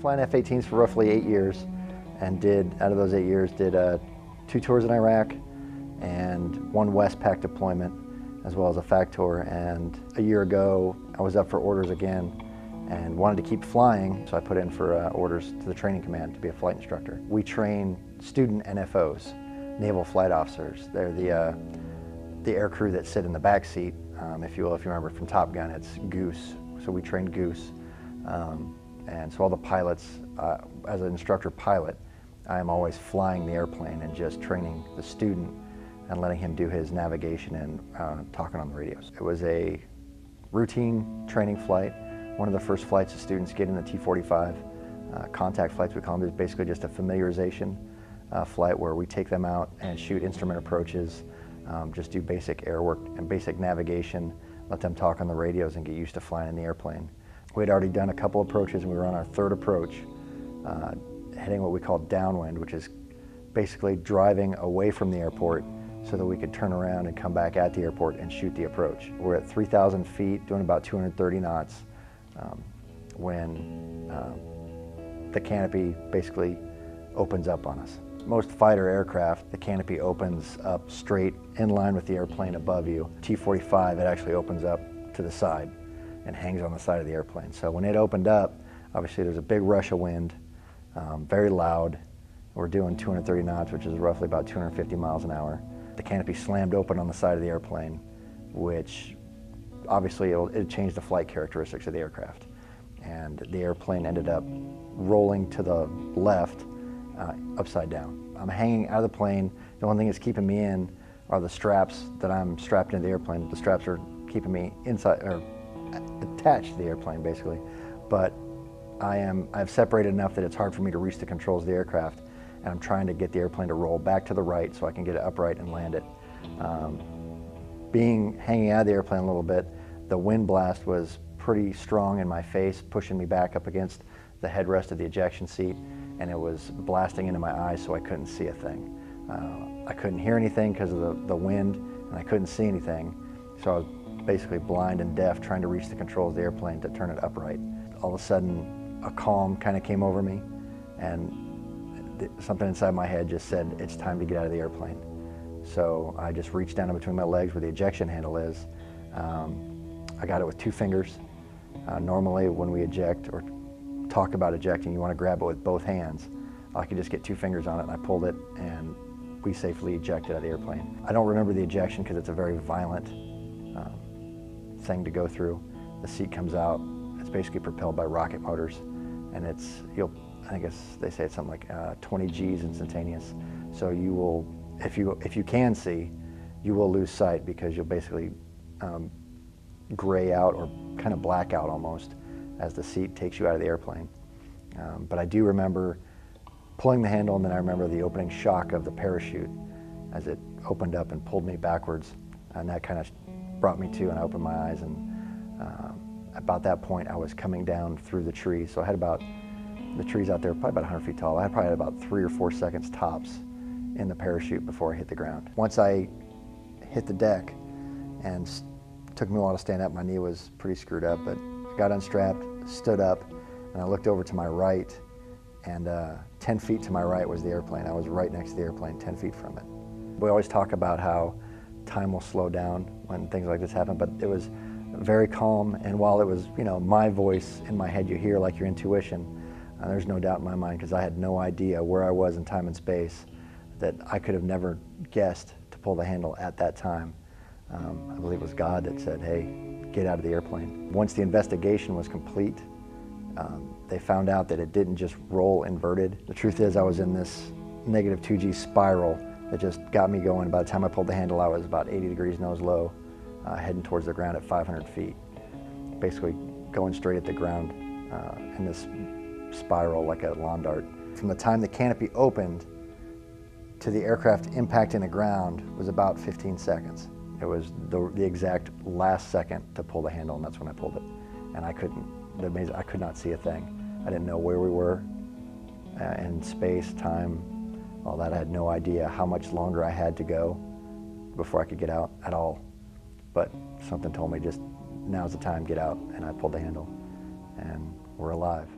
Flying F-18s for roughly 8 years, and out of those 8 years, did 2 tours in Iraq and 1 Westpac deployment, as well as a FAC tour. And a year ago, I was up for orders again and wanted to keep flying, so I put in for orders to the training command to be a flight instructor. We train student NFOs, naval flight officers. They're the air crew that sit in the back seat, if you will. If you remember from Top Gun, it's Goose. So we trained Goose. And so all the pilots, as an instructor pilot, I am always flying the airplane and just training the student and letting him do his navigation and talking on the radios. It was a routine training flight. One of the first flights the students get in the T-45. Contact flights, we call them, is basically just a familiarization flight where we take them out and shoot instrument approaches, just do basic air work and basic navigation, let them talk on the radios and get used to flying in the airplane. We had already done a couple approaches and we were on our 3rd approach, heading what we call downwind, which is basically driving away from the airport so that we could turn around and come back at the airport and shoot the approach. We're at 3,000 feet, doing about 230 knots, when the canopy basically opens up on us. Most fighter aircraft, the canopy opens up straight in line with the airplane above you. T-45, it actually opens up to the side and hangs on the side of the airplane. So when it opened up, obviously there's a big rush of wind, very loud. We're doing 230 knots, which is roughly about 250 miles an hour. The canopy slammed open on the side of the airplane, which obviously it changed the flight characteristics of the aircraft. And the airplane ended up rolling to the left, upside down. I'm hanging out of the plane. The only thing that's keeping me in are the straps that I'm strapped into the airplane. The straps are keeping me inside, or attached to the airplane basically, but I've separated enough that it's hard for me to reach the controls of the aircraft, and I'm trying to get the airplane to roll back to the right so I can get it upright and land it. Hanging out of the airplane a little bit, the wind blast was pretty strong in my face, pushing me back up against the headrest of the ejection seat, and it was blasting into my eyes so I couldn't see a thing. I couldn't hear anything because of the wind, and I couldn't see anything, so I was basically blind and deaf trying to reach the controls of the airplane to turn it upright. All of a sudden, a calm kind of came over me, and something inside my head just said, it's time to get out of the airplane. So I just reached down in between my legs where the ejection handle is. I got it with 2 fingers. Normally when we eject or talk about ejecting, you want to grab it with both hands. I could just get 2 fingers on it, and I pulled it, and we safely ejected out of the airplane. I don't remember the ejection because it's a very violent thing to go through. The seat comes out. It's basically propelled by rocket motors, and I guess they say it's something like 20 G's instantaneous. So you will, if you can see, you will lose sight because you'll basically gray out or kind of black out almost as the seat takes you out of the airplane. But I do remember pulling the handle, and then I remember the opening shock of the parachute as it opened up and pulled me backwards, and that kind of brought me to, and I opened my eyes, and about that point I was coming down through the trees. So I had about, the trees out there probably about 100 feet tall. I had probably had about 3 or 4 seconds tops in the parachute before I hit the ground. Once I hit the deck, and it took me a while to stand up, my knee was pretty screwed up, but I got unstrapped, stood up, and I looked over to my right, and 10 feet to my right was the airplane. I was right next to the airplane, 10 feet from it. We always talk about how time will slow down when things like this happen, but it was very calm, and while it was, my voice in my head, you hear like your intuition, there's no doubt in my mind, because I had no idea where I was in time and space, that I could have never guessed to pull the handle at that time. I believe it was God that said, hey, get out of the airplane. Once the investigation was complete, they found out that it didn't just roll inverted. The truth is I was in this negative 2G spiral that just got me going. By the time I pulled the handle, I was about 80 degrees nose low, heading towards the ground at 500 feet. Basically going straight at the ground in this spiral like a lawn dart. From the time the canopy opened to the aircraft impacting the ground was about 15 seconds. It was the exact last second to pull the handle, and that's when I pulled it. And I could not see a thing. I didn't know where we were in space, time, all that. I had no idea how much longer I had to go before I could get out at all. But something told me just, now's the time, get out, and I pulled the handle, and we're alive.